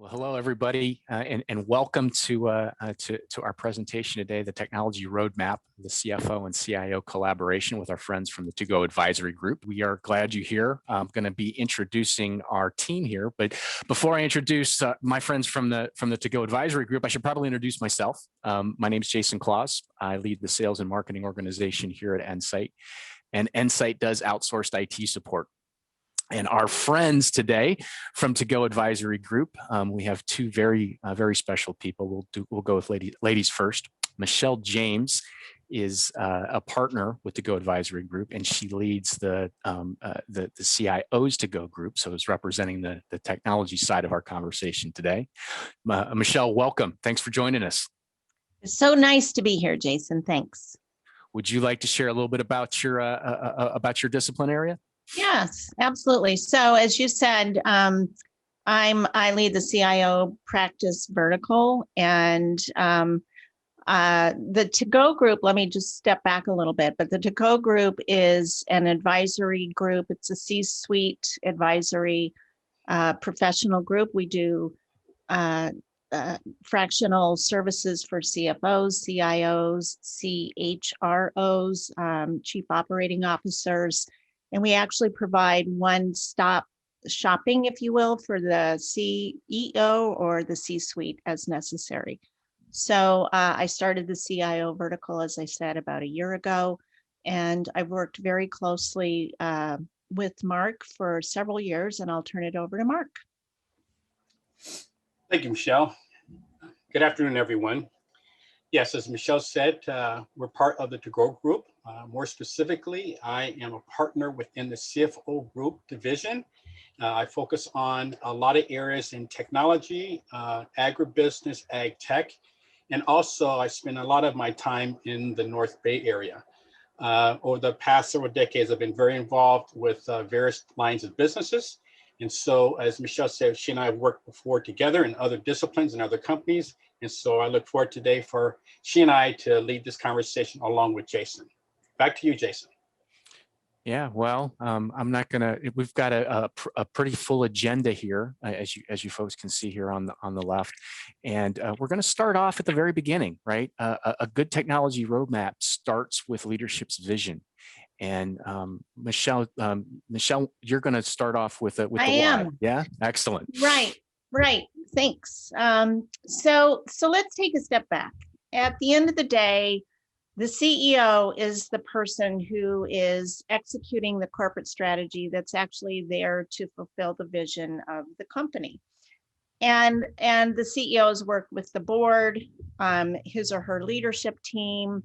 Well, hello, everybody, and welcome to our presentation today, the Technology Roadmap, the CFO and CIO collaboration with our friends from the To Go Advisory Group. We are glad you're here. I'm going to be introducing our team here, but before I introduce my friends from the To Go Advisory Group, I should probably introduce myself. My name is Jason Claus. I lead the sales and marketing organization here at Ensight, and Ensight does outsourced IT support. And our friends today from To Go Advisory Group, we have two very special people. We'll go with ladies first. Michelle James is a partner with To Go Advisory Group, and she leads the CIOs To Go group, so is representing the technology side of our conversation today. Michelle, welcome. Thanks for joining us. It's so nice to be here, Jason. Thanks. Would you like to share a little bit about your discipline area? Yes, absolutely. So as you said, I lead the CIO practice vertical, and the To Go group, let me just step back a little bit, but the To Go group is an advisory group. It's a C-suite advisory professional group. We do fractional services for CFOs, CIOs, CHROs, chief operating officers. And we actually provide one-stop shopping, if you will, for the CEO or the C-suite as necessary. So I started the CIO vertical, as I said, about a year ago, and I've worked very closely with Mark for several years, and I'll turn it over to Mark. Thank you, Michelle. Good afternoon, everyone. Yes, as Michelle said, we're part of the To Go group. More specifically, I am a partner within the CFO group division. I focus on a lot of areas in technology, agribusiness, ag tech, and also I spend a lot of my time in the North Bay area. Over the past several decades, I've been very involved with various lines of businesses. And so, as Michelle said, she and I have worked before together in other disciplines and other companies. And so I look forward today for she and I to lead this conversation along with Jason. Back to you, Jason. Yeah, well, I'm not gonna. We've got a pretty full agenda here, as you folks can see here on the left, and we're going to start off at the very beginning, right? A good technology roadmap starts with leadership's vision. And Michelle, you're going to start off with the why. Yeah, excellent. Right. Thanks. So let's take a step back. At the end of the day, the CEO is the person who is executing the corporate strategy that's actually there to fulfill the vision of the company. And the CEOs work with the board, his or her leadership team,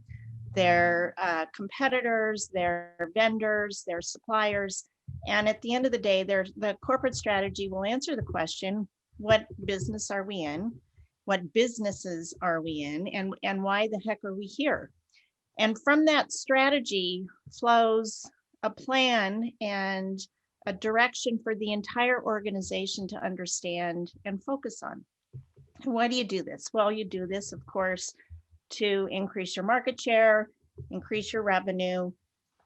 their competitors, their vendors, their suppliers. And at the end of the day, the corporate strategy will answer the question, what business are we in? What businesses are we in? And why the heck are we here? And from that strategy flows a plan and a direction for the entire organization to understand and focus on. And why do you do this? Well, you do this, of course, to increase your market share, increase your revenue,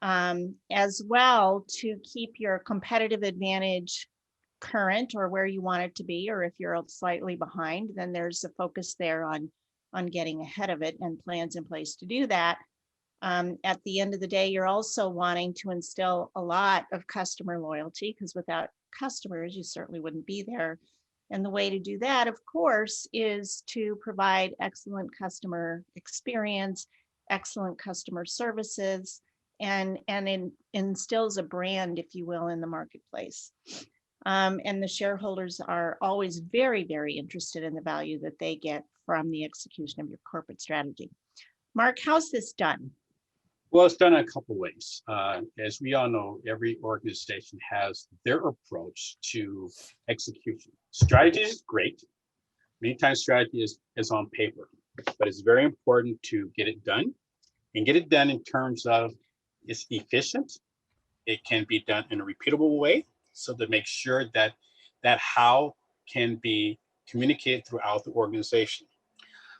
as well to keep your competitive advantage current or where you want it to be, or if you're slightly behind, then there's a focus there on getting ahead of it and plans in place to do that. At the end of the day, you're also wanting to instill a lot of customer loyalty, because without customers, you certainly wouldn't be there. And the way to do that, of course, is to provide excellent customer experience, excellent customer services, and instills a brand, if you will, in the marketplace. And the shareholders are always very, very interested in the value that they get from the execution of your corporate strategy. Mark, how's this done? Well, it's done in a couple ways. As we all know, every organization has their approach to execution. Strategy is great. Many times strategy is on paper, but it's very important to get it done, and get it done in terms of it's efficient. It can be done in a repeatable way, so to make sure that how can be communicated throughout the organization.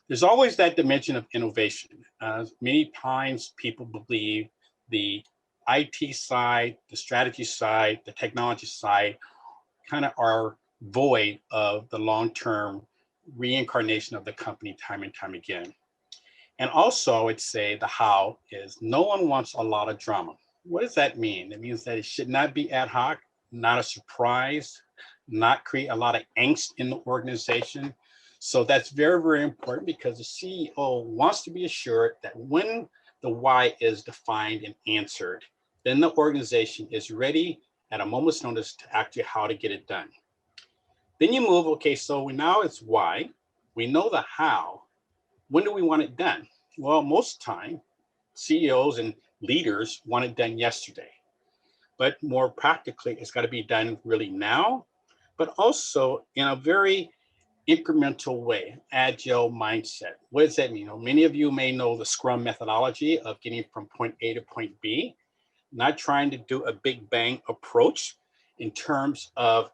There's always that dimension of innovation. Many times people believe the IT side, the strategy side, the technology side kind of are void of the long-term reincarnation of the company time and time again. And also, I would say the how is no one wants a lot of drama. What does that mean? It means that it should not be ad hoc, not a surprise, not create a lot of angst in the organization. So that's very, very important because the CEO wants to be assured that when the why is defined and answered, then the organization is ready at a moment's notice to actually how to get it done. Then you move, okay, so now it's why. We know the how. When do we want it done? Well, most time, CEOs and leaders want it done yesterday. But more practically, it's got to be done really now, but also in a very incremental way, agile mindset. What does that mean? Many of you may know the Scrum methodology of getting from point A to point B, not trying to do a big bang approach in terms of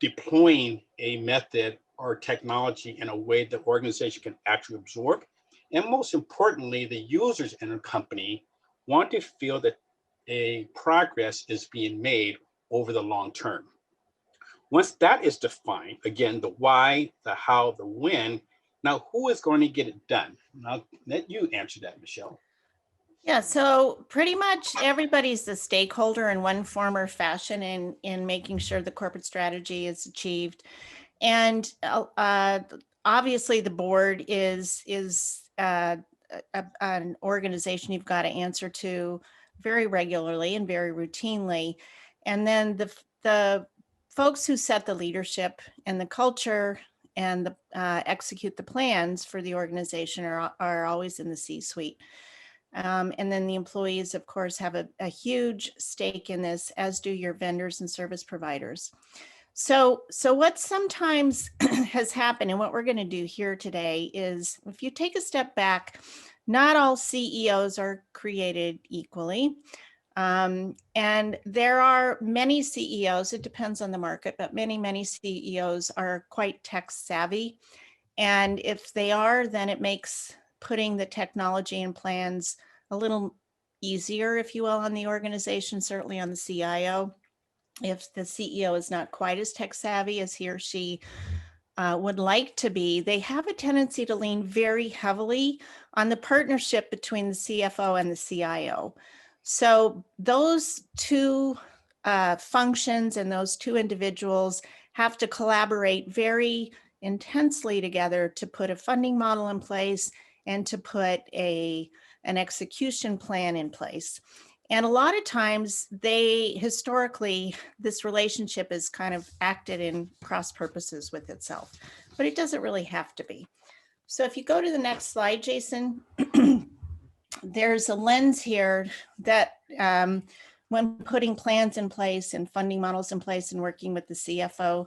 deploying a method or technology in a way the organization can actually absorb. And most importantly, the users in a company want to feel that a progress is being made over the long term. Once that is defined, again, the why, the how, the when, now who is going to get it done? I'll let you answer that, Michelle. Yeah, so pretty much everybody's the stakeholder in one form or fashion in making sure the corporate strategy is achieved. And obviously the board is an organization you've got to answer to very regularly and very routinely. And then the folks who set the leadership and the culture and execute the plans for the organization are always in the C-suite. And then the employees, of course, have a huge stake in this, as do your vendors and service providers. So what sometimes has happened, and what we're going to do here today is, if you take a step back, not all CEOs are created equally. And there are many CEOs, it depends on the market, but many CEOs are quite tech savvy. And if they are, then it makes putting the technology and plans a little easier, if you will, on the organization, certainly on the CIO. If the CEO is not quite as tech savvy as he or she would like to be, they have a tendency to lean very heavily on the partnership between the CFO and the CIO. So those two functions and those two individuals have to collaborate very intensely together to put a funding model in place and to put an execution plan in place. And a lot of times historically, this relationship is kind of acted in cross purposes with itself, but it doesn't really have to be. So if you go to the next slide, Jason, there's a lens here that when putting plans in place and funding models in place and working with the CFO,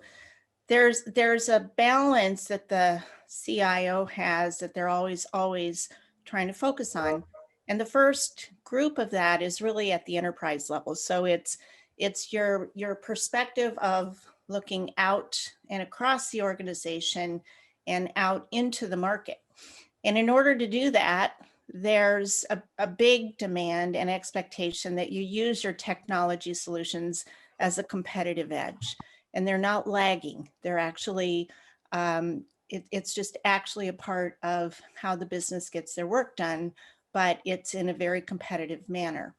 there's a balance that the CIO has that they're always trying to focus on. And the first group of that is really at the enterprise level. So it's your perspective of looking out and across the organization and out into the market. And in order to do that, there's a big demand and expectation that you use your technology solutions as a competitive edge. And they're not lagging. They're actually, it's just actually a part of how the business gets their work done, but it's in a very competitive manner.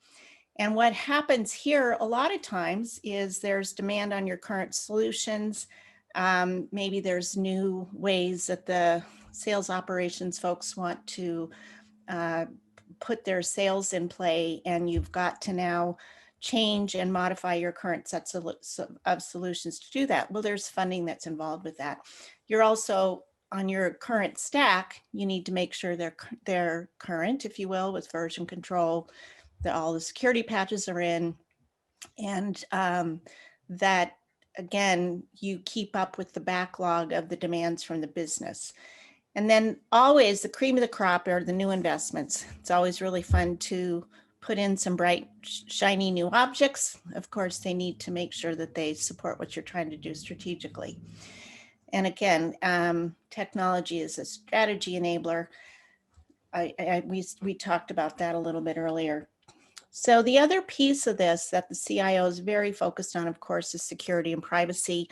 And what happens here a lot of times is there's demand on your current solutions. Maybe there's new ways that the sales operations folks want to put their sales in play, and you've got to now change and modify your current sets of solutions to do that. Well, there's funding that's involved with that. You're also on your current stack, you need to make sure they're current, if you will, with version control, that all the security patches are in, and that, again, you keep up with the backlog of the demands from the business. And then always the cream of the crop are the new investments. It's always really fun to put in some bright, shiny new objects. Of course, they need to make sure that they support what you're trying to do strategically. And again, technology is a strategy enabler. We talked about that a little bit earlier. So the other piece of this that the CIO is very focused on, of course, is security and privacy.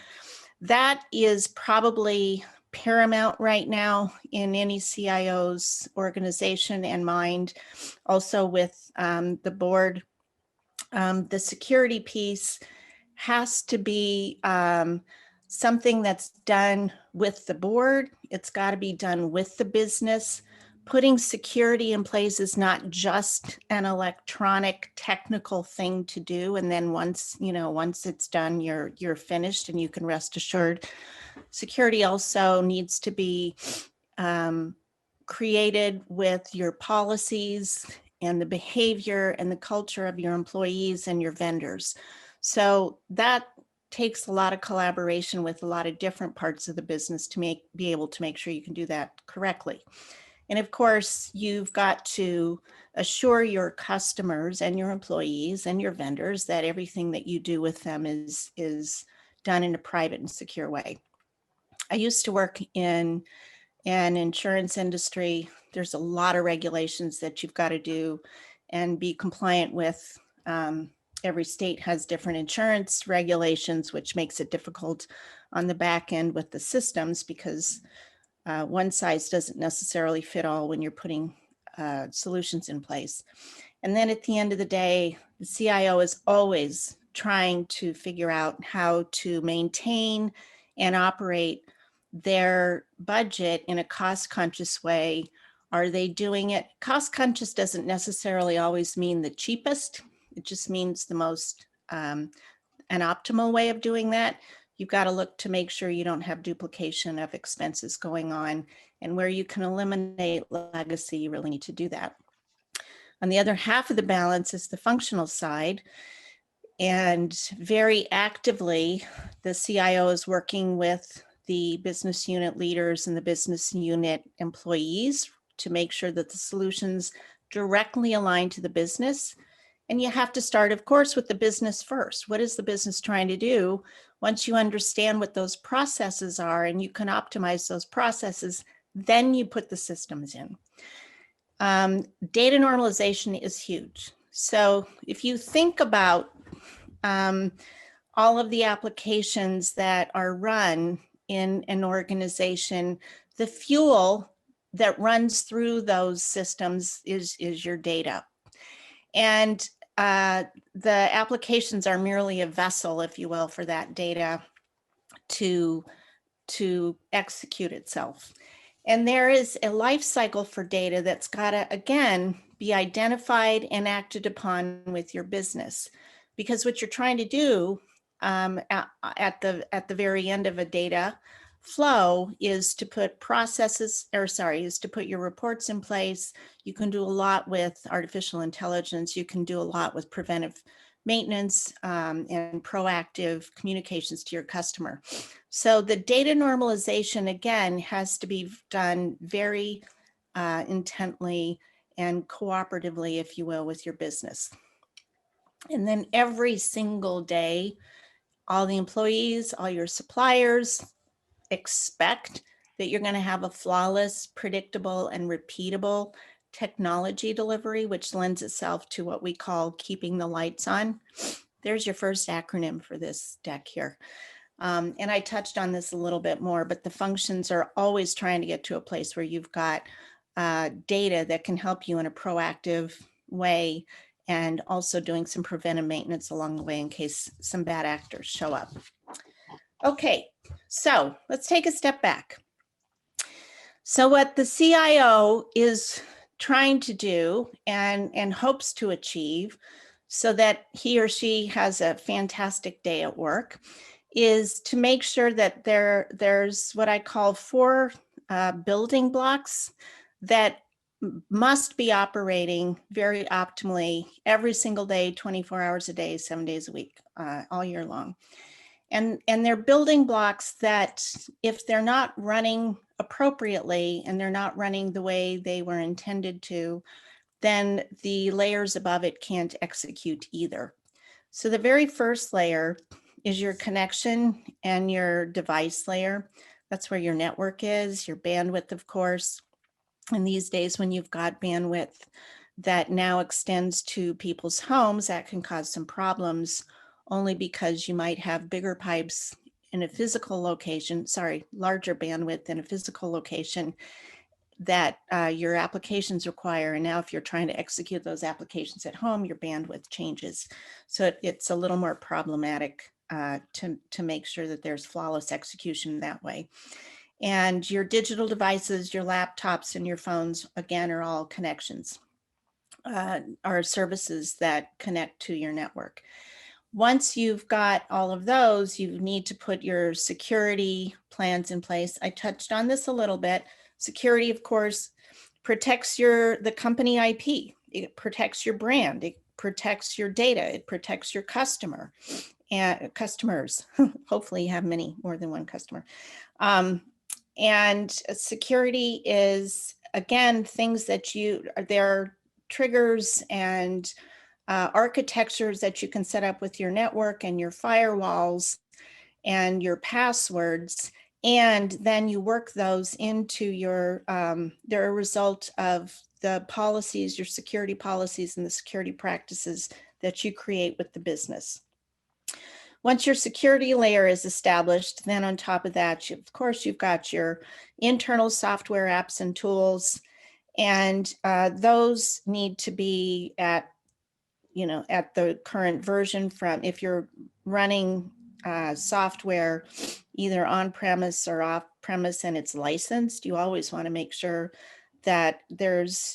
That is probably paramount right now in any CIO's organization and mind. Also with the board, the security piece has to be something that's done with the board. It's got to be done with the business. Putting security in place is not just an electronic technical thing to do. And then once it's done, you're finished and you can rest assured. Security also needs to be created with your policies and the behavior and the culture of your employees and your vendors. So that takes a lot of collaboration with a lot of different parts of the business to be able to make sure you can do that correctly. And of course, you've got to assure your customers and your employees and your vendors that everything that you do with them is done in a private and secure way. I used to work in an insurance industry. There's a lot of regulations that you've got to do and be compliant with. Every state has different insurance regulations, which makes it difficult on the back end with the systems because one size doesn't necessarily fit all when you're putting solutions in place. And then at the end of the day, the CIO is always trying to figure out how to maintain and operate their budget in a cost-conscious way. Are they doing it? Cost-conscious doesn't necessarily always mean the cheapest. It just means the most, an optimal way of doing that. You've got to look to make sure you don't have duplication of expenses going on, and where you can eliminate legacy, you really need to do that. On the other half of the balance is the functional side. And very actively, the CIO is working with the business unit leaders and the business unit employees to make sure that the solutions directly align to the business. And you have to start, of course, with the business first. What is the business trying to do? Once you understand what those processes are and you can optimize those processes, then you put the systems in. Data normalization is huge. So if you think about all of the applications that are run in an organization, the fuel that runs through those systems is your data. And the applications are merely a vessel, if you will, for that data to execute itself. And there is a life cycle for data that's got to, again, be identified and acted upon with your business. Because what you're trying to do at the very end of a data flow is to put is to put your reports in place. You can do a lot with artificial intelligence. You can do a lot with preventive maintenance and proactive communications to your customer. So the data normalization, again, has to be done very intently and cooperatively, if you will, with your business. And then every single day, all the employees, all your suppliers expect that you're going to have a flawless, predictable, and repeatable technology delivery, which lends itself to what we call keeping the lights on. There's your first acronym for this deck here. And I touched on this a little bit more, but the functions are always trying to get to a place where you've got data that can help you in a proactive way, and also doing some preventive maintenance along the way in case some bad actors show up. Okay, so let's take a step back. So what the CIO is trying to do and hopes to achieve so that he or she has a fantastic day at work is to make sure that there's what I call 4 building blocks that must be operating very optimally every single day, 24 hours a day, 7 days a week, all year long. And they're building blocks that if they're not running appropriately and they're not running the way they were intended to, then the layers above it can't execute either. So the very first layer is your connection and your device layer. That's where your network is, your bandwidth, of course. And these days when you've got bandwidth that now extends to people's homes, that can cause some problems only because you might have bigger pipes in a physical location, larger bandwidth in a physical location that your applications require. And now if you're trying to execute those applications at home, your bandwidth changes. So it's a little more problematic to make sure that there's flawless execution that way. And your digital devices, your laptops and your phones, again, are all connections, are services that connect to your network. Once you've got all of those, you need to put your security plans in place. I touched on this a little bit. Security, of course, protects the company IP. It protects your brand. It protects your data. It protects your customer and customers. Hopefully you have more than one customer. And security is, again, things that there are triggers and architectures that you can set up with your network and your firewalls and your passwords, and then you work those into they're a result of the policies, your security policies and the security practices that you create with the business. Once your security layer is established, then on top of that, of course, you've got your internal software apps and tools, and those need to be at the current version. From if you're running software either on-premise or off-premise and it's licensed, you always want to make sure that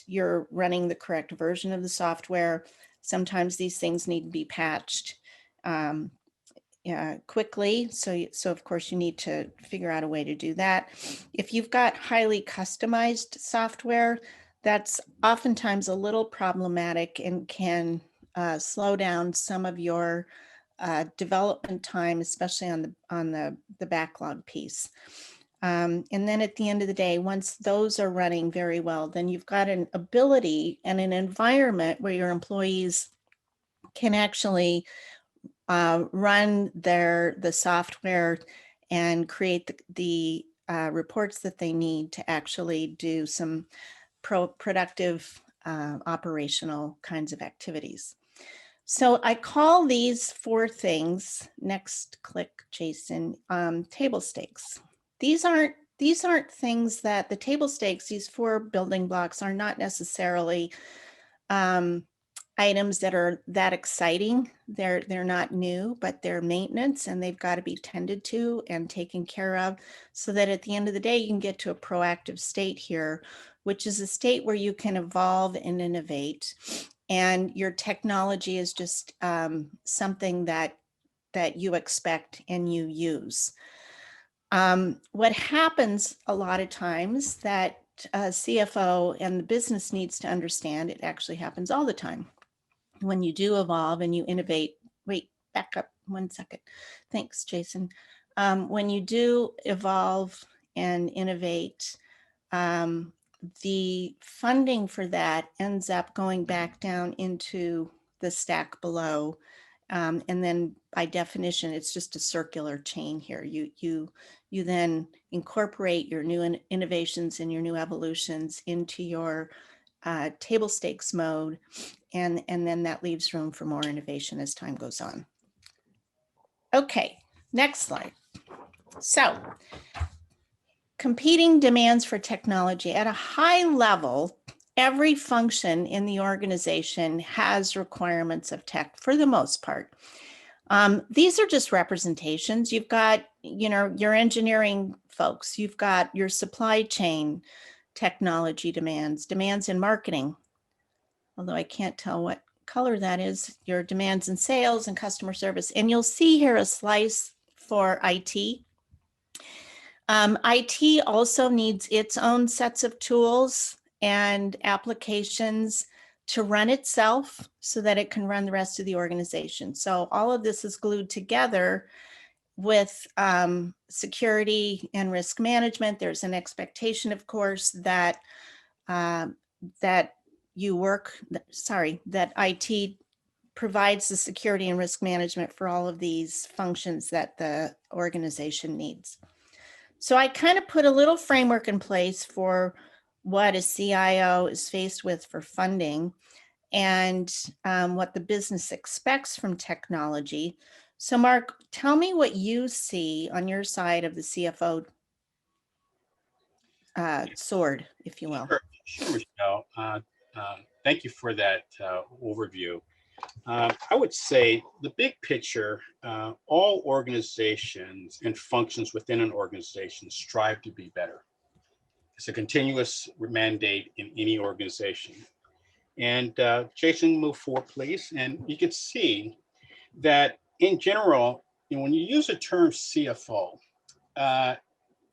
you're running the correct version of the software. Sometimes these things need to be patched quickly. So of course you need to figure out a way to do that. If you've got highly customized software, that's oftentimes a little problematic and can slow down some of your development time, especially on the backlog piece. And then at the end of the day, once those are running very well, then you've got an ability and an environment where your employees can actually run the software and create the reports that they need to actually do some productive operational kinds of activities. So I call these 4 things, next click, Jason, table stakes. These aren't things that the table stakes, these 4 building blocks, are not necessarily items that are that exciting. They're not new, but they're maintenance, and they've got to be tended to and taken care of so that at the end of the day, you can get to a proactive state here, which is a state where you can evolve and innovate. And your technology is just something that you expect and you use. What happens a lot of times that CFO and the business needs to understand, it actually happens all the time. When you do evolve and you innovate, wait, back up 1 second. Thanks, Jason. When you do evolve and innovate, the funding for that ends up going back down into the stack below. And then by definition, it's just a circular chain here. You then incorporate your new innovations and your new evolutions into your table stakes mode. And then that leaves room for more innovation as time goes on. Okay, next slide. So, competing demands for technology. At a high level, every function in the organization has requirements of tech for the most part. These are just representations. You've got, your engineering folks, you've got your supply chain technology demands in marketing, although I can't tell what color that is, your demands in sales and customer service. And you'll see here a slice for IT. IT also needs its own sets of tools and applications to run itself so that it can run the rest of the organization. So all of this is glued together with security and risk management. There's an expectation, of course, that that IT provides the security and risk management for all of these functions that the organization needs. So I kind of put a little framework in place for what a CIO is faced with for funding and what the business expects from technology. So Mark, tell me what you see on your side of the CFO sword, if you will. Sure, Michelle. Thank you for that overview. I would say the big picture, all organizations and functions within an organization strive to be better. It's a continuous mandate in any organization. And Jason, move forward, please. And you can see that in general, when you use the term CFO, uh,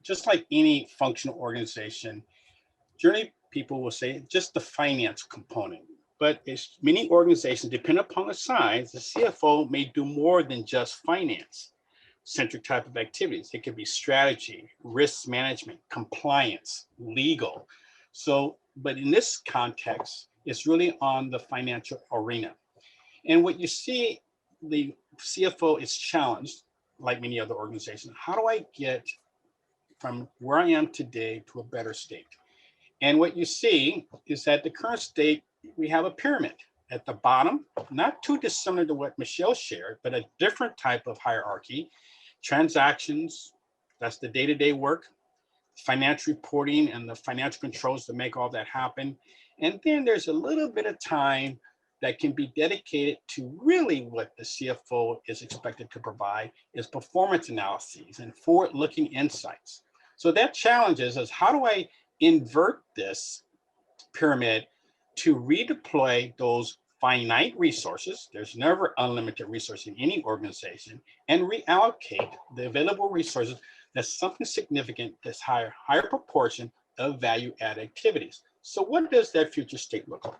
just like any functional organization, generally people will say just the finance component. But as many organizations, depending upon the size, the CFO may do more than just finance centric type of activities. It could be strategy, risk management, compliance, legal. So, but in this context, it's really on the financial arena. And what you see, the CFO is challenged, like many other organizations. How do I get from where I am today to a better state? And what you see is that the current state, we have a pyramid at the bottom, not too dissimilar to what Michelle shared, but a different type of hierarchy. Transactions, that's the day-to-day work, financial reporting and the financial controls to make all that happen. And then there's a little bit of time that can be dedicated to really what the CFO is expected to provide is performance analyses and forward-looking insights. So that challenge is how do I invert this pyramid to redeploy those finite resources? There's never unlimited resources in any organization, and reallocate the available resources that's something significant, that's higher proportion of value add activities. So what does that future state look like?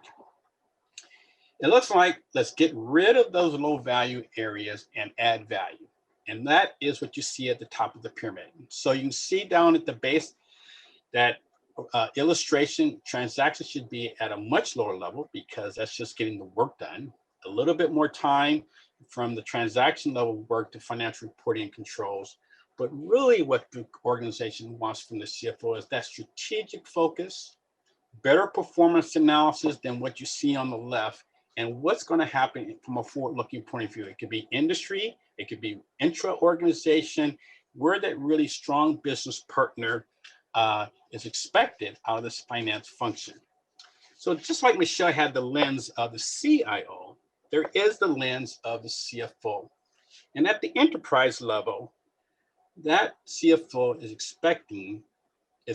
It looks like let's get rid of those low value areas and add value. And that is what you see at the top of the pyramid. So you can see down at the base that illustration transactions should be at a much lower level because that's just getting the work done. A little bit more time from the transaction level work to financial reporting and controls. But really what the organization wants from the CFO is that strategic focus, better performance analysis than what you see on the left, and what's going to happen from a forward-looking point of view. It could be industry, it could be intra-organization, where that really strong business partner is expected out of this finance function. So just like Michelle had the lens of the CIO, there is the lens of the CFO. And at the enterprise level, that CFO is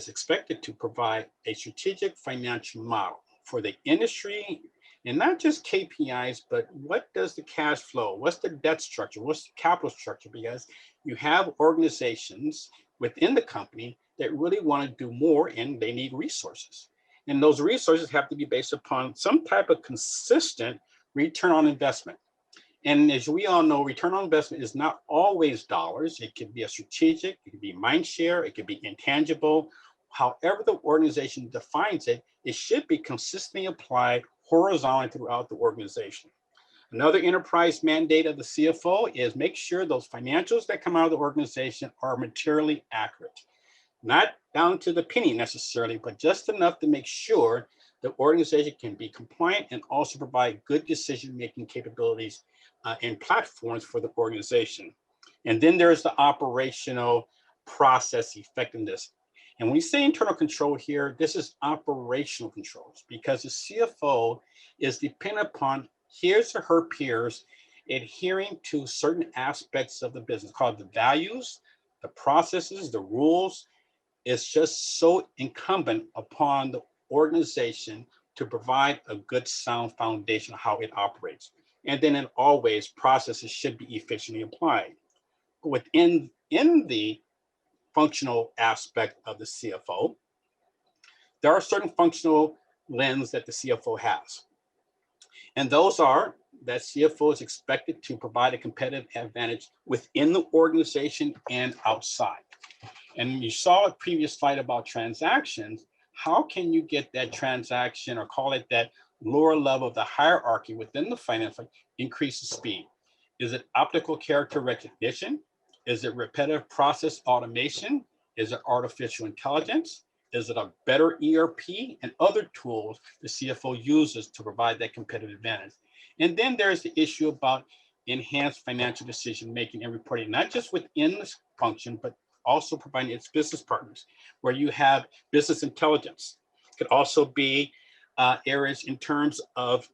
expected to provide a strategic financial model for the industry, and not just KPIs, but what does the cash flow, what's the debt structure, what's the capital structure? Because you have organizations within the company that really want to do more and they need resources. And those resources have to be based upon some type of consistent return on investment. And as we all know, return on investment is not always dollars. It could be a strategic, it could be mind share, it could be intangible. However the organization defines it, it should be consistently applied horizontally throughout the organization. Another enterprise mandate of the CFO is make sure those financials that come out of the organization are materially accurate. Not down to the penny necessarily, but just enough to make sure the organization can be compliant and also provide good decision-making capabilities and platforms for the organization. And then there's the operational process effectiveness. And when we say internal control here, this is operational controls because the CFO is dependent upon his or her peers adhering to certain aspects of the business called the values, the processes, the rules. It's just so incumbent upon the organization to provide a good sound foundation of how it operates. And then in always processes should be efficiently applied. Within the functional aspect of the CFO, there are certain functional lens that the CFO has. And those are that CFO is expected to provide a competitive advantage within the organization and outside. And you saw a previous slide about transactions. How can you get that transaction, or call it that lower level of the hierarchy within the finance, increase the speed? Is it optical character recognition? Is it repetitive process automation? Is it artificial intelligence? Is it a better ERP and other tools the CFO uses to provide that competitive advantage? And then there's the issue about enhanced financial decision making and reporting, not just within this function, but also providing its business partners, where you have business intelligence. It could also be areas in terms of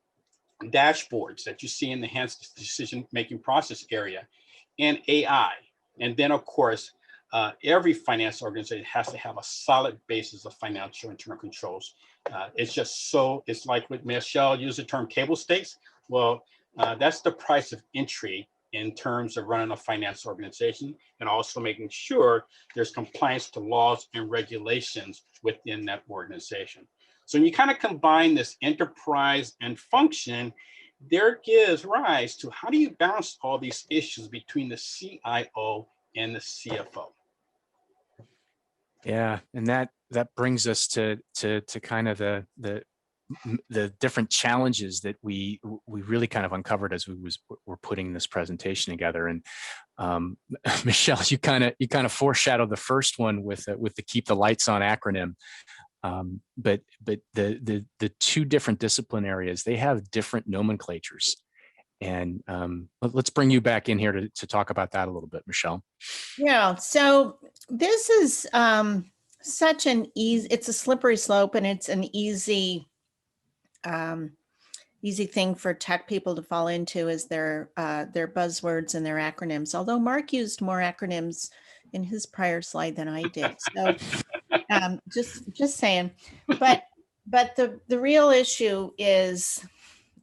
dashboards that you see in the enhanced decision making process area, and AI. And then, of course, every finance organization has to have a solid basis of financial internal controls. It's like what Michelle used the term table stakes. Well, that's the price of entry in terms of running a finance organization, and also making sure there's compliance to laws and regulations within that organization. So when you kind of combine this enterprise and function, there gives rise to how do you balance all these issues between the CIO and the CFO? Yeah, and that brings us to kind of the different challenges that we really kind of uncovered as we're putting this presentation together. And Michelle, you kind of foreshadowed the first one with the Keep the Lights On acronym. But the two different discipline areas, they have different nomenclatures. And let's bring you back in here to talk about that a little bit, Michelle. Yeah, so this is such an it's a slippery slope, and it's an easy thing for tech people to fall into, is their buzzwords and their acronyms. Although Mark used more acronyms in his prior slide than I did. So just saying, but the real issue is,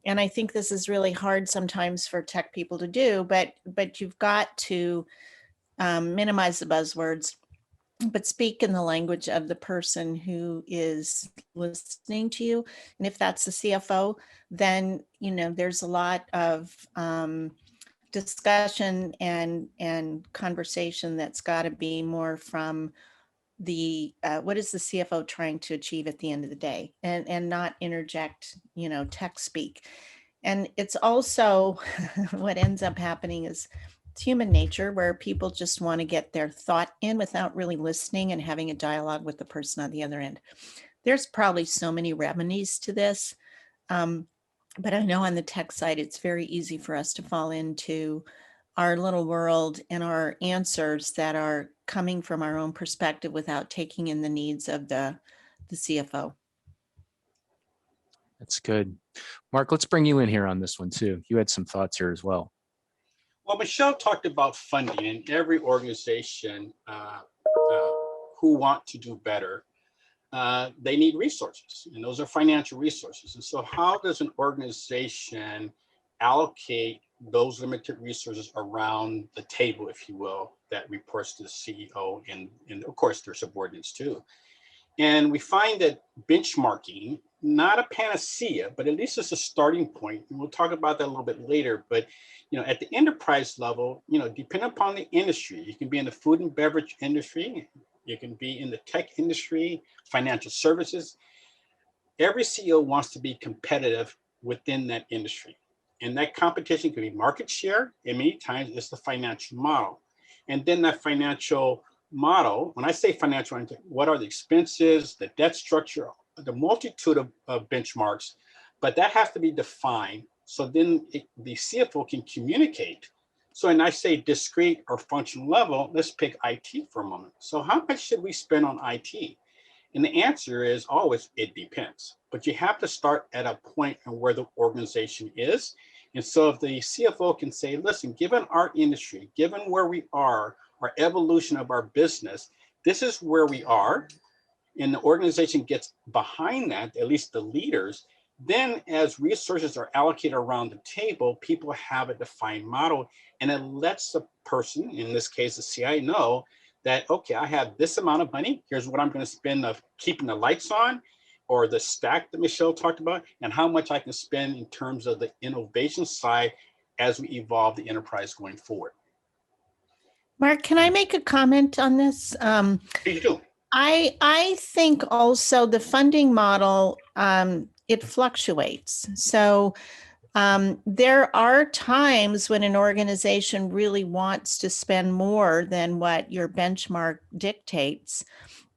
and I think this is really hard sometimes for tech people to do, but you've got to minimize the buzzwords, but speak in the language of the person who is listening to you. And if that's the CFO, then, there's a lot of discussion and conversation that's got to be more from the what is the CFO trying to achieve at the end of the day, and not interject, tech speak. And it's also what ends up happening is it's human nature, where people just want to get their thought in without really listening and having a dialogue with the person on the other end. There's probably so many remedies to this. But I know on the tech side, it's very easy for us to fall into our little world and our answers that are coming from our own perspective without taking in the needs of the CFO. That's good. Mark, let's bring you in here on this one too. You had some thoughts here as well. Well, Michelle talked about funding, and every organization who want to do better, they need resources, and those are financial resources. And so how does an organization allocate those limited resources around the table, if you will, that reports to the CEO and of course their subordinates too? And we find that benchmarking, not a panacea, but at least it's a starting point. And we'll talk about that a little bit later. But at the enterprise level, depending upon the industry, you can be in the food and beverage industry, you can be in the tech industry, financial services. Every CEO wants to be competitive within that industry. And that competition can be market share, and many times it's the financial model. And then that financial model, when I say financial, what are the expenses, the debt structure, the multitude of benchmarks, but that has to be defined. So then the CFO can communicate. So when I say discrete or functional level, let's pick IT for a moment. So how much should we spend on IT? And the answer is always, it depends. But you have to start at a point where the organization is. And so if the CFO can say, listen, given our industry, given where we are, our evolution of our business, this is where we are, and the organization gets behind that, at least the leaders, then as resources are allocated around the table, people have a defined model, and it lets the person, in this case, the CIO, know that, okay, I have this amount of money, here's what I'm going to spend of keeping the lights on, or the stack that Michelle talked about, and how much I can spend in terms of the innovation side as we evolve the enterprise going forward. Mark, can I make a comment on this? Please do. I think also the funding model, it fluctuates. So there are times when an organization really wants to spend more than what your benchmark dictates.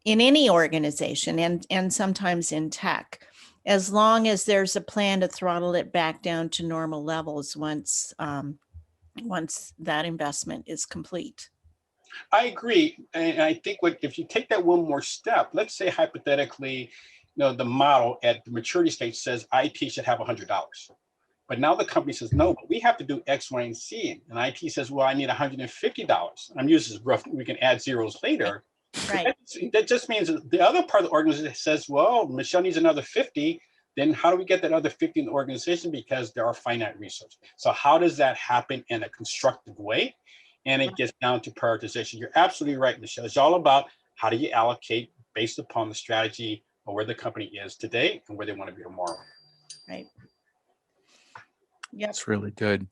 in any organization and sometimes in tech, as long as there's a plan to throttle it back down to normal levels once that investment is complete. I agree. And I think if you take that one more step, let's say hypothetically, the model at the maturity stage says IT should have $100. But now the company says, no, but we have to do X, Y, and Z. And IT says, well, I need $150. I'm using this rough, we can add zeros later. Right. That just means the other part of the organization says, well, Michelle needs another 50. Then how do we get that other 50 in the organization? Because there are finite resources. So how does that happen in a constructive way? And it gets down to prioritization. You're absolutely right, Michelle. It's all about how do you allocate based upon the strategy of where the company is today and where they want to be tomorrow. Right. Yeah, That's really good.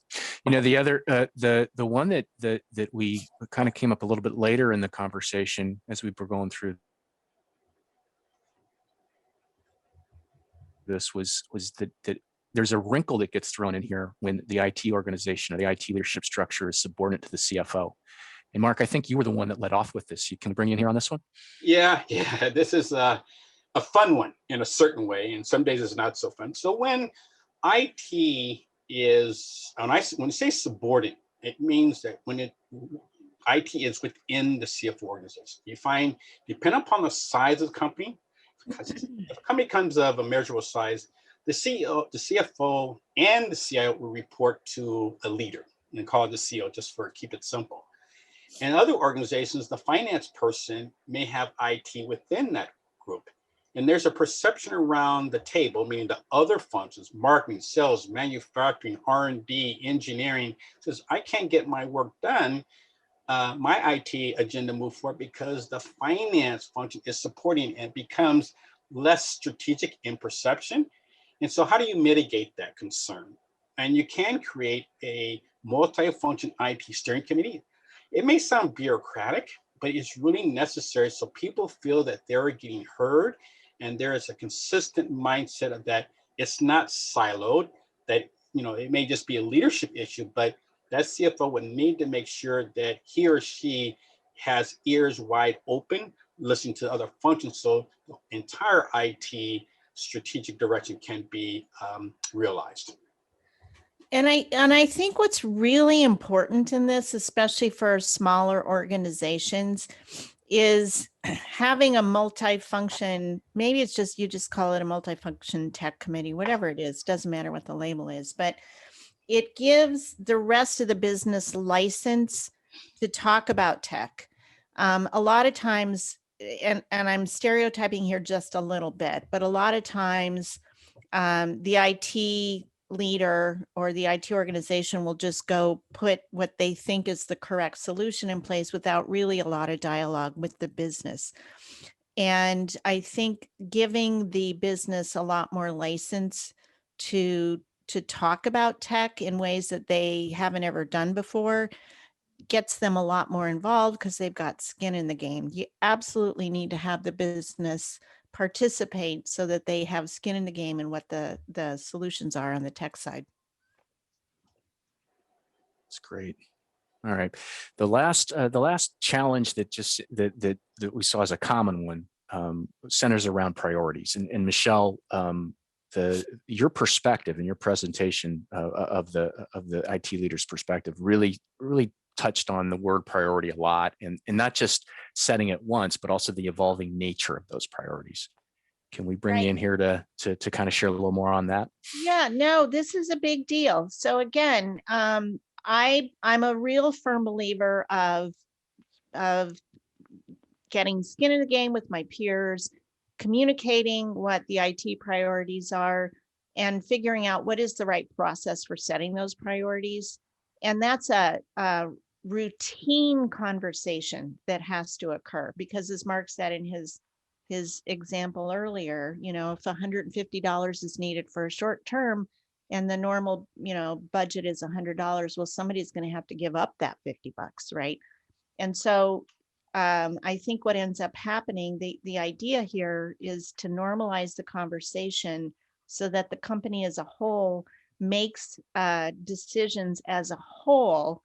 The other, the one that we kind of came up a little bit later in the conversation as we were going through this was that there's a wrinkle that gets thrown in here when the IT organization or the IT leadership structure is subordinate to the CFO. And Mark, I think you were the one that led off with this. You can bring you in here on this one. Yeah. This is a fun one in a certain way, and some days it's not so fun. So when IT is, when you say subordinate, it means that when IT is within the CFO organization. You find, depending upon the size of the company, if a company comes of a measurable size, the CEO, the CFO, and the CIO will report to a leader, and call it the CEO just for keep it simple. In other organizations, the finance person may have IT within that group. And there's a perception around the table, meaning the other functions, marketing, sales, manufacturing, R&D, engineering, says, I can't get my work done, my IT agenda move forward because the finance function is supporting and becomes less strategic in perception. And so how do you mitigate that concern? And you can create a multi-function IT steering committee. It may sound bureaucratic, but it's really necessary so people feel that they're getting heard and there is a consistent mindset of that it's not siloed, that it may just be a leadership issue, but that CFO would need to make sure that he or she has ears wide open, listening to other functions so the entire IT strategic direction can be realized. And I think what's really important in this, especially for smaller organizations, is having a multi-function, maybe it's just, you just call it a multi-function tech committee, whatever it is, doesn't matter what the label is, but it gives the rest of the business license to talk about tech. A lot of times, and I'm stereotyping here just a little bit, but a lot of times the IT leader or the IT organization will just go put what they think is the correct solution in place without really a lot of dialogue with the business. And I think giving the business a lot more license to talk about tech in ways that they haven't ever done before gets them a lot more involved because they've got skin in the game. You absolutely need to have the business participate so that they have skin in the game and what the solutions are on the tech side. That's great. All right. The last challenge that we saw as a common one centers around priorities. And Michelle, your perspective and your presentation of the IT leader's perspective really touched on the word priority a lot, and not just setting it once, but also the evolving nature of those priorities. Can we bring you in here to kind of share a little more on that? Yeah, no, this is a big deal. So again, I'm a real firm believer of getting skin in the game with my peers, communicating what the IT priorities are, and figuring out what is the right process for setting those priorities. And that's a routine conversation that has to occur because, as Mark said in his example earlier, if $150 is needed for a short term and the normal, budget is $100, well, somebody's going to have to give up that $50, right? And so I think what ends up happening, the idea here is to normalize the conversation so that the company as a whole makes decisions as a whole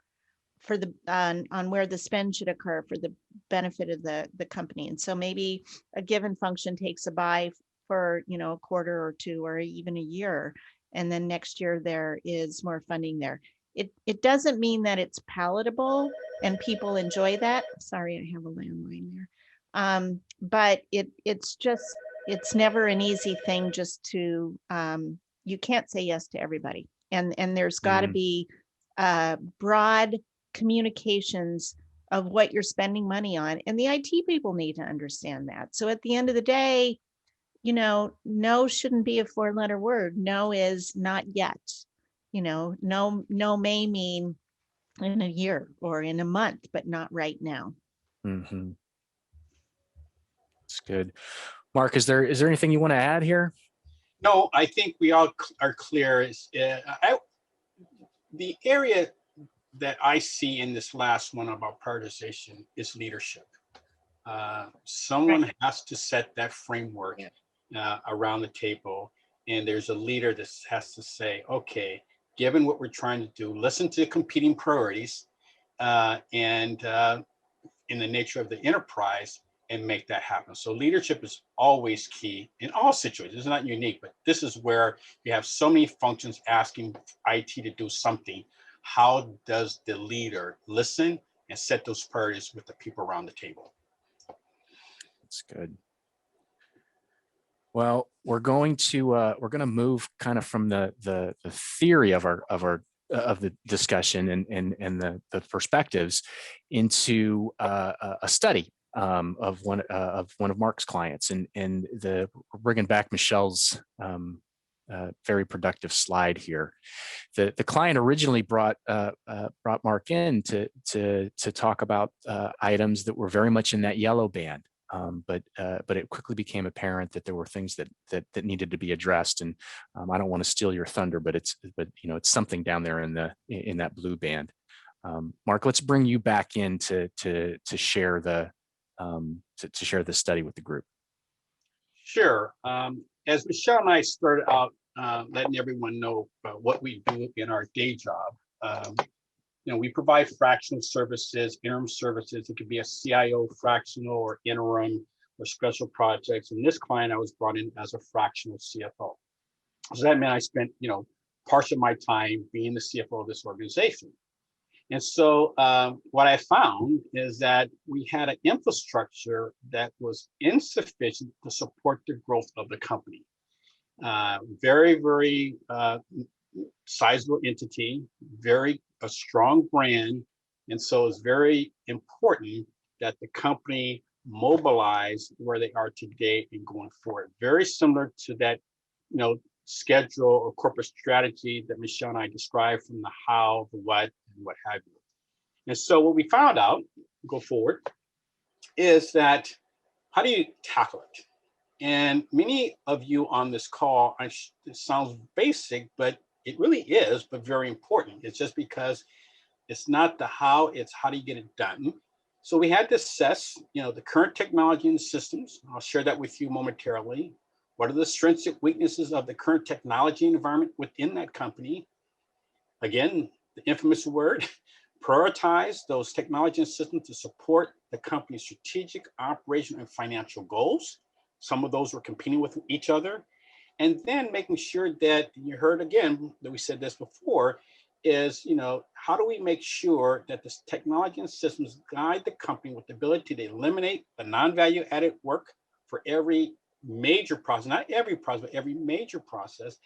for on where the spend should occur for the benefit of the company. And so maybe a given function takes a buy for, a quarter or two or even a year, and then next year there is more funding there. It doesn't mean that it's palatable and people enjoy that. Sorry, I have a landline there. But it's never an easy thing just to, you can't say yes to everybody. And there's got to be broad communications of what you're spending money on. And the IT people need to understand that. So at the end of the day, no shouldn't be a 4-letter word. No is not yet. No may mean in a year or in a month, but not right now. Mm-hmm. That's good. Mark, is there anything you want to add here? No, I think we all are clear. The area that I see in this last one about prioritization is leadership. Someone has to set that framework around the table, and there's a leader that has to say, okay, given what we're trying to do, listen to competing priorities and in the nature of the enterprise, and make that happen. So leadership is always key in all situations. It's not unique, but this is where you have so many functions asking IT to do something. How does the leader listen and set those priorities with the people around the table? That's good. Well, we're going to move kind of from the theory of the discussion and the perspectives into a study of one of Mark's clients, and we're bringing back Michelle's very productive slide here. The client originally brought Mark in to talk about items that were very much in that yellow band. But it quickly became apparent that there were things that needed to be addressed, and I don't want to steal your thunder, but it's something down there in that blue band. Mark, let's bring you back in to share the study with the group. Sure. As Michelle and I started out letting everyone know what we do in our day job. We provide fractional services, interim services. It could be a CIO fractional or interim or special projects. And this client, I was brought in as a fractional CFO. So that meant I spent, part of my time being the CFO of this organization. And so what I found is that we had an infrastructure that was insufficient to support the growth of the company. Very, very sizable entity, a strong brand. And so it's very important that the company mobilize where they are today and going forward. Very similar to that, schedule or corporate strategy that Michelle and I described, from the how, the what, and what have you. And so what we found out, go forward, is that how do you tackle it? And many of you on this call, it sounds basic, but it really is, but very important. It's just because it's not the how, it's how do you get it done. So we had to assess, the current technology and systems. I'll share that with you momentarily. What are the strengths and weaknesses of the current technology environment within that company? Again, the infamous word, prioritize those technology and systems to support the company's strategic, operational, and financial goals. Some of those were competing with each other. And then making sure that, you heard again, that we said this before, is, how do we make sure that this technology and systems guide the company with the ability to eliminate the non-value added work for every major process, not every process, but every major process,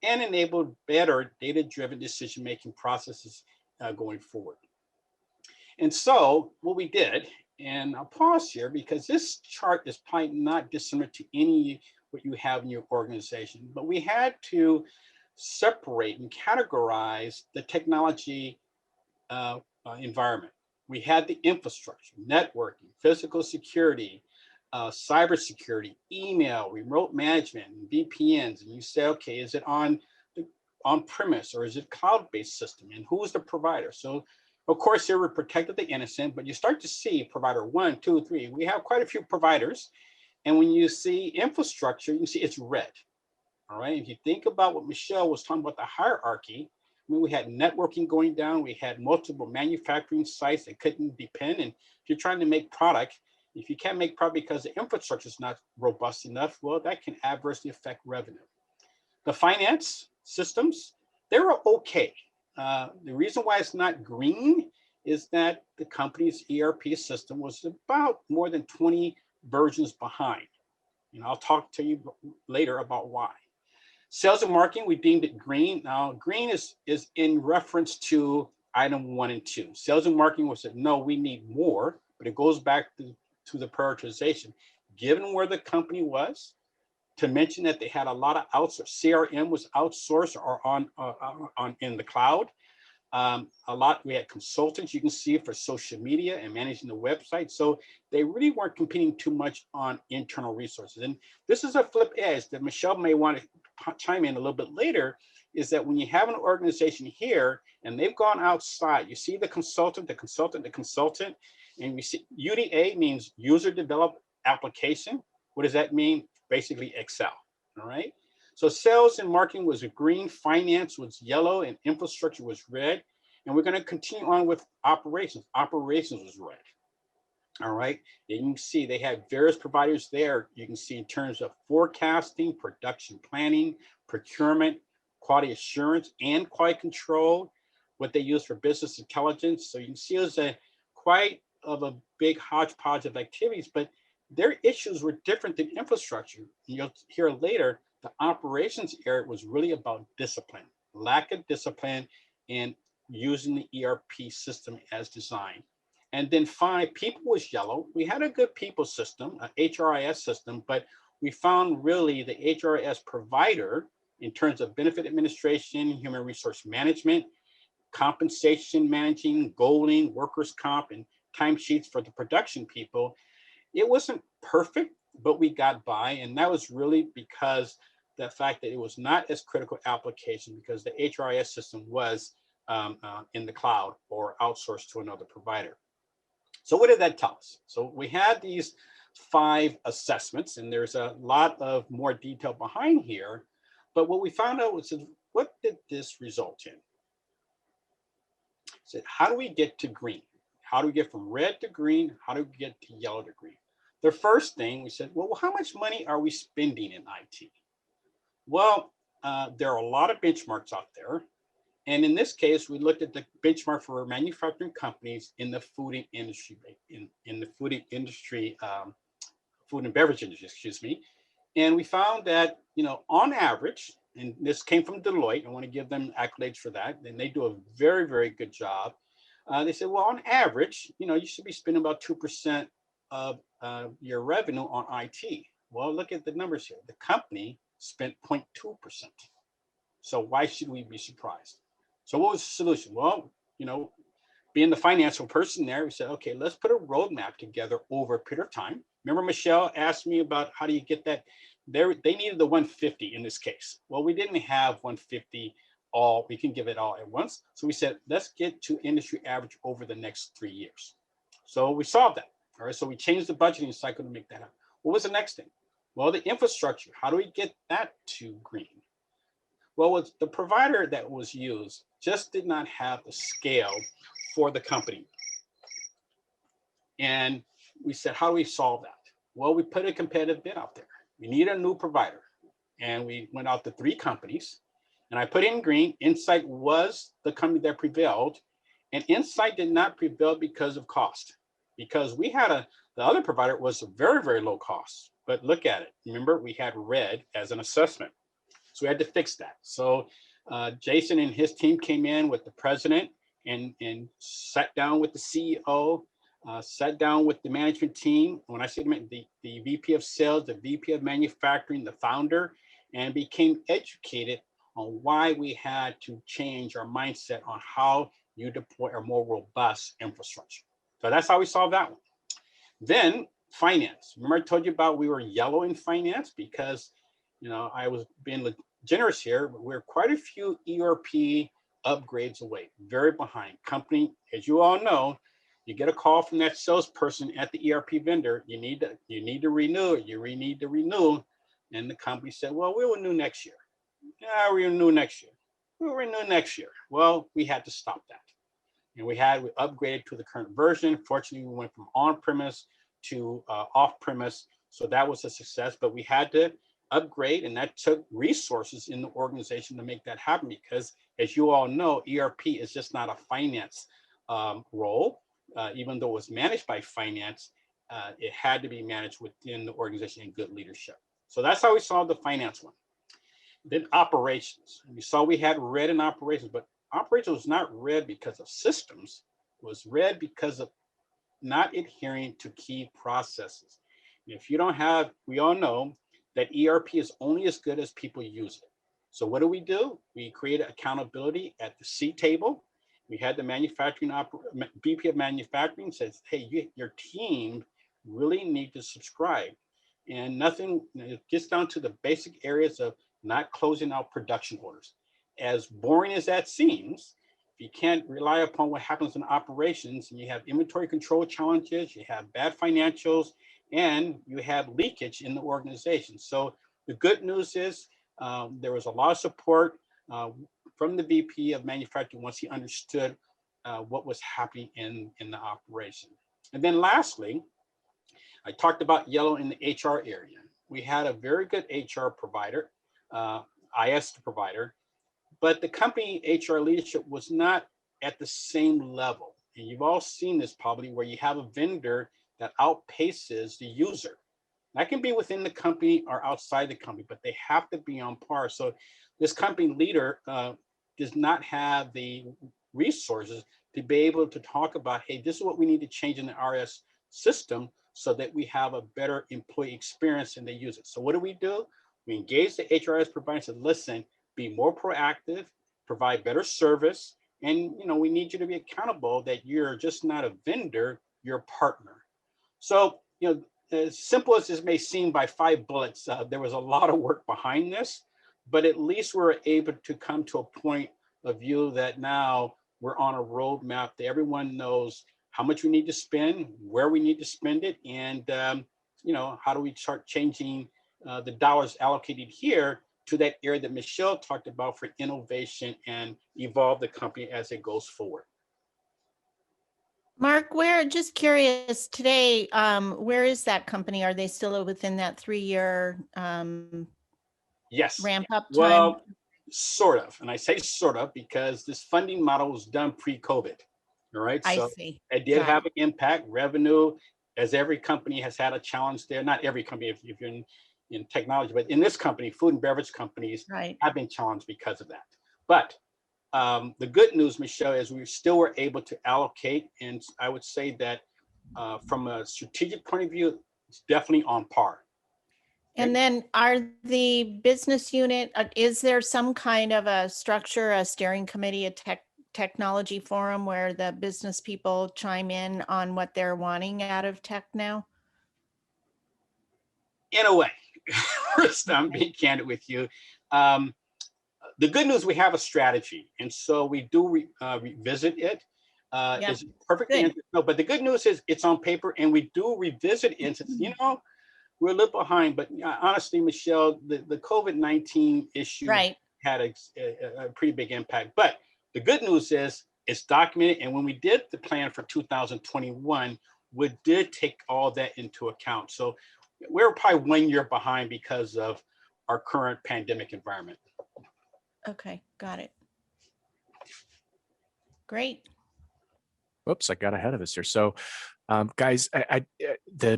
and enable better data-driven decision-making processes going forward. And so what we did, and I'll pause here because this chart is probably not dissimilar to any what you have in your organization, but we had to separate and categorize the technology environment. We had the infrastructure, networking, physical security, cybersecurity, email, remote management, and VPNs. And you say, okay, is it on-premise or is it cloud-based system? And who's the provider? So, of course, here we're protected the innocent, but you start to see provider 1, 2, 3. We have quite a few providers. And when you see infrastructure, you can see it's red. All right. If you think about what Michelle was talking about, the hierarchy, I mean, we had networking going down. We had multiple manufacturing sites that couldn't depend. And if you're trying to make product, if you can't make product because the infrastructure is not robust enough, well, that can adversely affect revenue. The finance systems, they were okay. The reason why it's not green is that the company's ERP system was about more than 20 versions behind. And I'll talk to you later about why. Sales and marketing, we deemed it green. Now, green is in reference to item 1 and 2. Sales and marketing was said, no, we need more, but it goes back to the prioritization. Given where the company was, to mention that they had a lot of outsourced, CRM was outsourced or on in the cloud. We had consultants you can see for social media and managing the website. So they really weren't competing too much on internal resources. And this is a flip edge that Michelle may want to chime in a little bit later, is that when you have an organization here and they've gone outside, you see the consultant, and we see UDA means user developed application. What does that mean? Basically Excel, all right? So sales and marketing was green, finance was yellow, and infrastructure was red. And we're going to continue on with operations. Operations was red, all right? And you can see they had various providers there. You can see in terms of forecasting, production planning, procurement, quality assurance, and quality control, what they use for business intelligence. So you can see it was quite of a big hodgepodge of activities, but their issues were different than infrastructure. You'll hear later, the operations area was really about discipline, lack of discipline in using the ERP system as designed. And then 5, people was yellow. We had a good people system, an HRIS system, but we found really the HRIS provider in terms of benefit administration, human resource management, compensation managing, goaling, workers' comp, and timesheets for the production people. It wasn't perfect, but we got by. And that was really because the fact that it was not as critical application because the HRIS system was in the cloud or outsourced to another provider. So what did that tell us? So we had these 5 assessments, and there's a lot of more detail behind here. But what we found out was, what did this result in? So how do we get to green? How do we get from red to green? How do we get to yellow to green? The first thing we said, well, how much money are we spending in IT? Well, there are a lot of benchmarks out there. And in this case, we looked at the benchmark for manufacturing companies in the food industry, in the food industry, food and beverage industry, excuse me. And we found that, on average, and this came from Deloitte, I want to give them accolades for that, and they do a very, very good job. They said, well, on average, you should be spending about 2% of your revenue on IT. Well, look at the numbers here. The company spent 0.2%. So why should we be surprised? So what was the solution? Well, being the financial person there, we said, okay, let's put a roadmap together over a period of time. Remember, Michelle asked me about how do you get that? They needed the 150 in this case. Well, we didn't have 150 all. We can give it all at once. So we said, let's get to industry average over the next 3 years. So we solved that. All right. So we changed the budgeting cycle to make that happen. What was the next thing? Well, the infrastructure. How do we get that to green? Well, the provider that was used just did not have the scale for the company. And we said, how do we solve that? Well, we put a competitive bid out there. We need a new provider. And we went out to 3 companies. And I put in green. Insight was the company that prevailed. And Insight did not prevail because of cost. Because we had the other provider was a very, very low cost. But look at it. Remember, we had red as an assessment. So we had to fix that. So Jason and his team came in with the president and sat down with the CEO, sat down with the management team. When I say the VP of sales, the VP of manufacturing, the founder, and became educated on why we had to change our mindset on how you deploy a more robust infrastructure. So that's how we solved that one. Then finance. Remember I told you about we were yellow in finance because I was being generous here, but we're quite a few ERP upgrades away, very behind. Company, as you all know, you get a call from that salesperson at the ERP vendor, you need to renew, you need to renew. And the company said, well, we will renew next year. Yeah, we renew next year. we'll renew next year. Well, we had to stop that. And we upgraded to the current version. Fortunately, we went from on-premise to off-premise. So that was a success, but we had to upgrade, and that took resources in the organization to make that happen because, as you all know, ERP is just not a finance role. Even though it was managed by finance, it had to be managed within the organization in good leadership. So that's how we solved the finance one. Then operations. We saw we had red in operations, but operations was not red because of systems. It was red because of not adhering to key processes. If you don't have, we all know that ERP is only as good as people use it. So what do? We created accountability at the C table. We had the VP of manufacturing says, hey, your team really need to subscribe. And nothing, it gets down to the basic areas of not closing out production orders. As boring as that seems, if you can't rely upon what happens in operations, and you have inventory control challenges, you have bad financials, and you have leakage in the organization. So the good news is there was a lot of support from the VP of manufacturing once he understood what was happening in the operation. And then lastly, I talked about yellow in the HR area. We had a very good HR provider, IS provider, but the company HR leadership was not at the same level. And you've all seen this probably where you have a vendor that outpaces the user. That can be within the company or outside the company, but they have to be on par. So this company leader does not have the resources to be able to talk about, hey, this is what we need to change in the RS system so that we have a better employee experience and they use it. So what do? We engage the HRS provider and said, listen, be more proactive, provide better service, and we need you to be accountable that you're just not a vendor, you're a partner. So, as simple as this may seem by 5 bullets, there was a lot of work behind this, but at least we're able to come to a point of view that now we're on a roadmap that everyone knows how much we need to spend, where we need to spend it, and how do we start changing the dollars allocated here to that area that Michelle talked about for innovation and evolve the company as it goes forward. Mark, just curious today, where is that company? Are they still within that 3-year yes. ramp up time? Well, sort of. And I say sort of because this funding model was done pre-COVID. All right. I So see. it did have an impact. Revenue, as every company has had a challenge there. Not every company, if you're in technology, but in this company, food and beverage companies have been challenged because of that. But the good news, Michelle, is we still were able to allocate. And I would say that from a strategic point of view, it's definitely on par. And then are the business unit, is there some kind of a structure, a steering committee, a technology forum where the business people chime in on what they're wanting out of tech now? In a way, first, I'm being candid with you. The good news, we have a strategy, and so we do revisit it. Is perfect answer? No, but the good news is it's on paper, and we do revisit it. And says, we're a little behind, but honestly, Michelle, the COVID-19 issue had a pretty big impact. But the good news is it's documented, and when we did the plan for 2021, we did take all that into account. So we're probably 1 year behind because of our current pandemic environment. Okay, got it. Great. Whoops, I got ahead of us here. So, guys,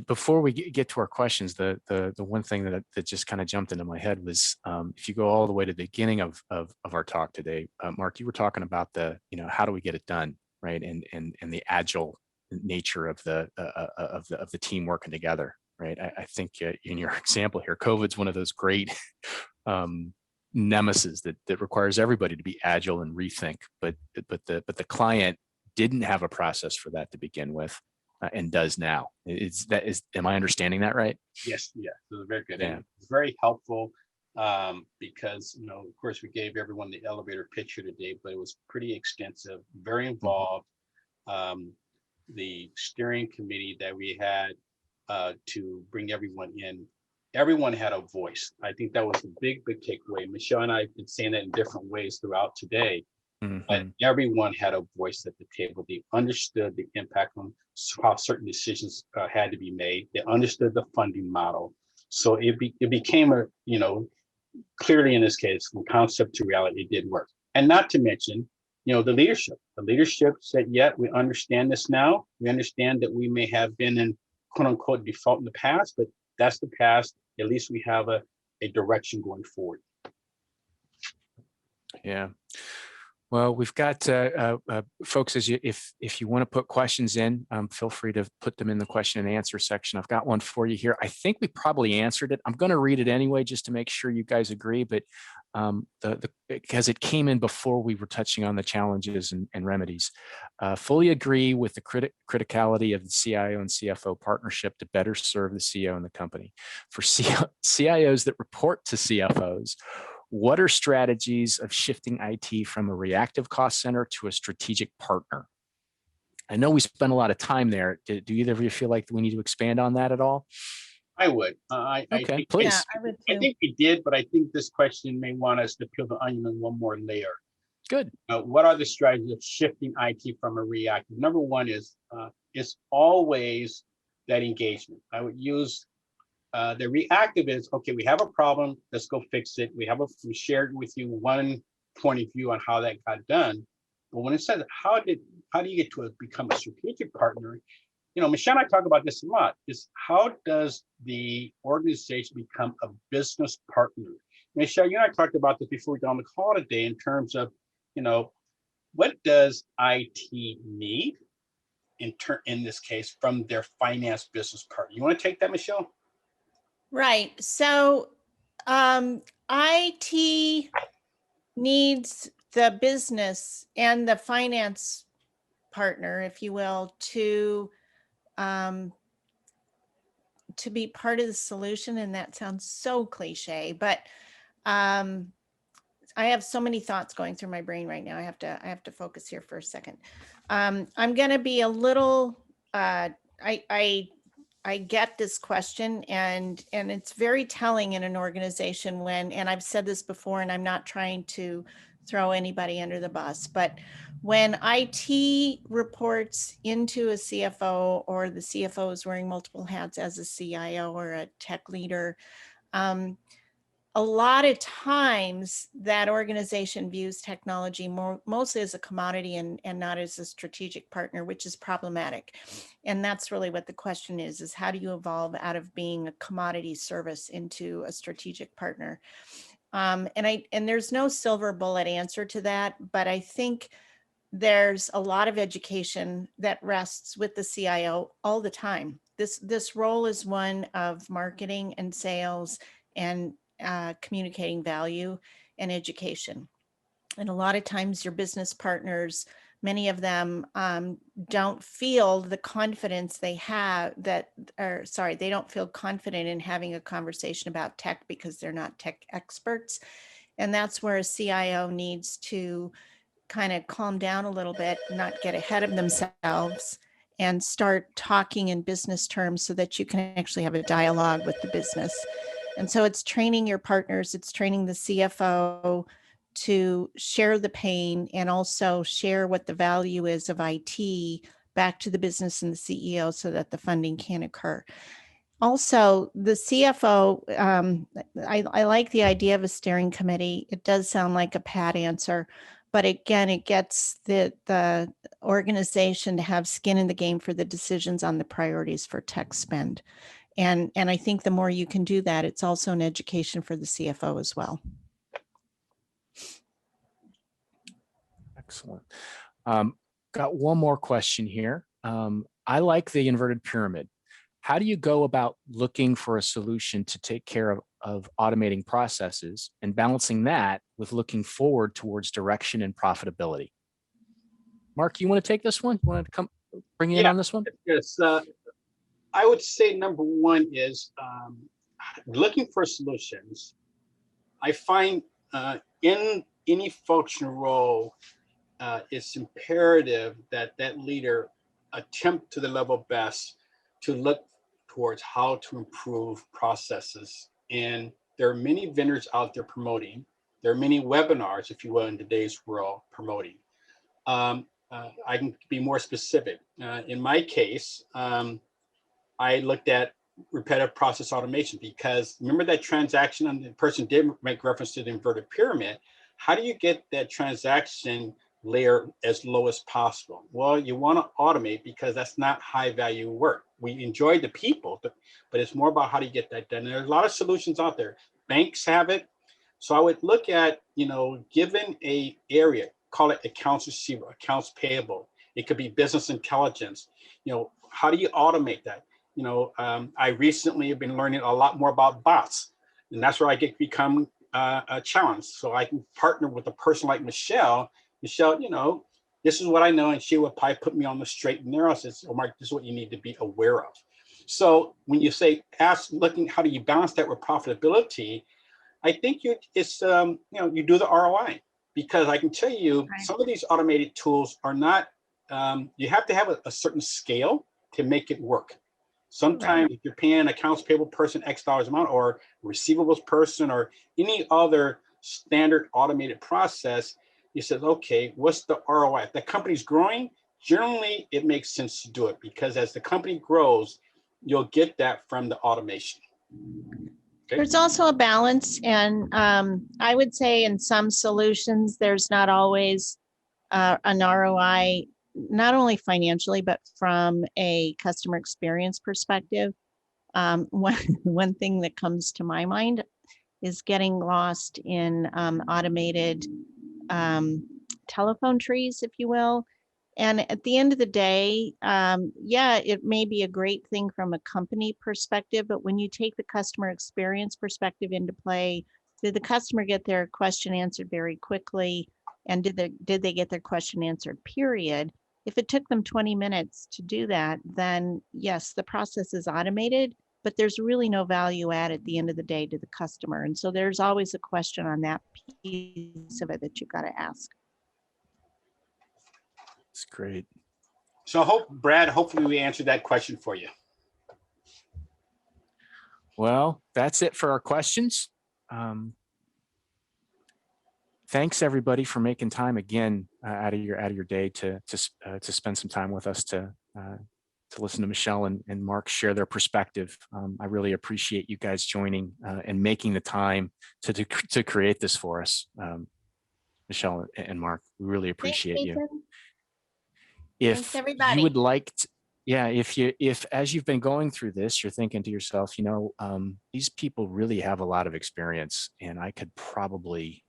before we get to our questions, the one thing that just kind of jumped into my head was if you go all the way to the beginning of our talk today, Mark, you were talking about how do we get it done, right? And the agile nature of the team working together, right? I think in your example here, COVID's one of those great nemesis that requires everybody to be agile and rethink, but the client didn't have a process for that to begin with, and does now. Am I understanding that right? Yes, so very good. Yeah. And it's very helpful because of course we gave everyone the elevator picture today, but it was pretty extensive, very involved. The steering committee that we had to bring everyone in everyone had a voice. I think that was a big takeaway. Michelle and I have been saying that in different ways throughout today. But everyone had a voice at the table. They understood the impact on how certain decisions had to be made. They understood the funding model. So it became a, clearly in this case, from concept to reality, it did work. And not to mention, the leadership. The leadership said, yeah, we understand this now. We understand that we may have been in quote unquote default in the past, but that's the past. At least we have a direction going forward. Yeah. Well, we've got folks, if you want to put questions in, feel free to put them in the question and answer section. I've got one for you here. I think we probably answered it. I'm going to read it anyway, just to make sure you guys agree, but because it came in before we were touching on the challenges and remedies. Fully agree with the criticality of the CIO and CFO partnership to better serve the CEO and the company. For CIOs that report to CFOs, what are strategies of shifting IT from a reactive cost center to a strategic partner? I know we spent a lot of time there. Do either of you feel like we need to expand on that at all? I would. Okay, please. Yeah, I would too. I think we did, but I think this question may want us to peel the onion in one more layer. Good. What are the strategies of shifting IT from a reactive? Number one is always that engagement. I would use the reactive is, okay, we have a problem, let's go fix it. We shared with you one point of view on how that got done. But when it says, how do you get to become a strategic partner? Michelle and I talk about this a lot, is how does the organization become a business partner? Michelle, you and I talked about this before we got on the call today in terms of, what does IT need in this case from their finance business partner? You want to take that, Michelle? Right. So IT needs the business and the finance partner, if you will, to be part of the solution. And that sounds so cliche, but I have so many thoughts going through my brain right now. I have to focus here for a second. I'm going to be a little, I get this question, and it's very telling in an organization when, and I've said this before, and I'm not trying to throw anybody under the bus, but when IT reports into a CFO, or the CFO is wearing multiple hats as a CIO or a tech leader, a lot of times that organization views technology mostly as a commodity and not as a strategic partner, which is problematic. And that's really what the question is how do you evolve out of being a commodity service into a strategic partner? And there's no silver bullet answer to that, but I think there's a lot of education that rests with the CIO all the time. This role is one of marketing and sales and communicating value and education. And a lot of times your business partners, many of them don't feel the confidence they have they don't feel confident in having a conversation about tech because they're not tech experts. And that's where a CIO needs to kind of calm down a little bit, not get ahead of themselves, and start talking in business terms so that you can actually have a dialogue with the business. And so it's training your partners, it's training the CFO to share the pain and also share what the value is of IT back to the business and the CEO so that the funding can occur. Also, the CFO, I like the idea of a steering committee. It does sound like a pat answer, but again, it gets the organization to have skin in the game for the decisions on the priorities for tech spend. And I think the more you can do that, it's also an education for the CFO as well. Excellent. Got one more question here. I like the inverted pyramid. How do you go about looking for a solution to take care of automating processes and balancing that with looking forward towards direction and profitability? Mark, you want to take this one? You want to come bring in on this one? Yes. I would say number one is looking for solutions. I find in any function role, it's imperative that that leader attempt to the level best to look towards how to improve processes. And there are many vendors out there promoting. There are many webinars, if you will, in today's world promoting. I can be more specific. In my case, I looked at repetitive process automation, because remember that transaction, and the person did make reference to the inverted pyramid. How do you get that transaction layer as low as possible? Well, you want to automate, because that's not high value work. We enjoy the people, but it's more about how do you get that done. And there's a lot of solutions out there. Banks have it. So I would look at, given a area, call it accounts receivable, accounts payable. It could be business intelligence. How do you automate that? I recently have been learning a lot more about bots, and that's where I become a challenge. So I can partner with a person like Michelle. Michelle, this is what I know, and she will probably put me on the straight and narrow. Says, "Oh, Mark, this is what you need to be aware of." So when you say looking, how do you balance that with profitability? I think you do the ROI, because I can tell you some of these automated tools are not. You have to have a certain scale to make it work. Sometimes if you're paying an accounts payable person X dollars amount, or receivables person, or any other standard automated process, you said, okay, what's the ROI? If the company's growing, generally it makes sense to do it, because as the company grows, you'll get that from the automation. Okay. There's also a balance, and I would say in some solutions, there's not always an ROI, not only financially, but from a customer experience perspective. One thing that comes to my mind is getting lost in automated telephone trees, if you will. And at the end of the day, yeah, it may be a great thing from a company perspective, but when you take the customer experience perspective into play, did the customer get their question answered very quickly? And did they get their question answered, period? If it took them 20 minutes to do that, then yes, the process is automated, but there's really no value add at the end of the day to the customer. And so there's always a question on that piece of it that you've got to ask. It's great. So Brad, hopefully we answered that question for you. Well, that's it for our questions. Thanks everybody for making time again out of your day to spend some time with us to listen to Michelle and Mark share their perspective. I really appreciate you guys joining and making the time to create this for us. Michelle and Mark, we really appreciate you. If you would like to, if as you've been going through this, you're thinking to yourself, these people really have a lot of experience, and I could probably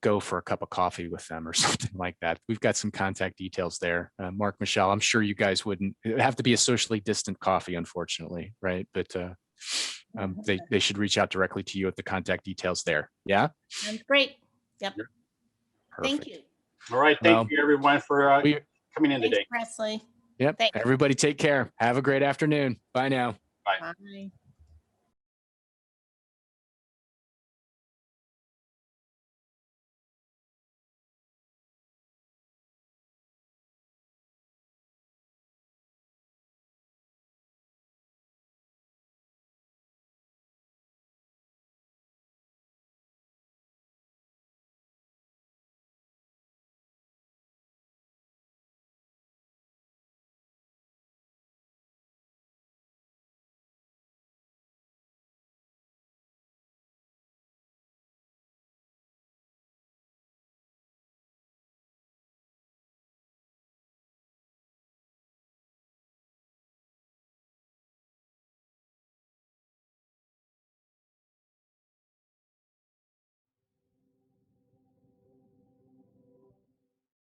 go for a cup of coffee with them or something like that. We've got some contact details there. Mark, Michelle, I'm sure you guys wouldn't, it would have to be a socially distant coffee, unfortunately, right? But they should reach out directly to you at the contact details there. Yeah? Sounds great. Yep. Perfect. Thank you. All right. Thank you everyone for coming in today. Thanks, Presley. Yep. Thanks. Everybody take care. Have a great afternoon. Bye now. Bye. Bye.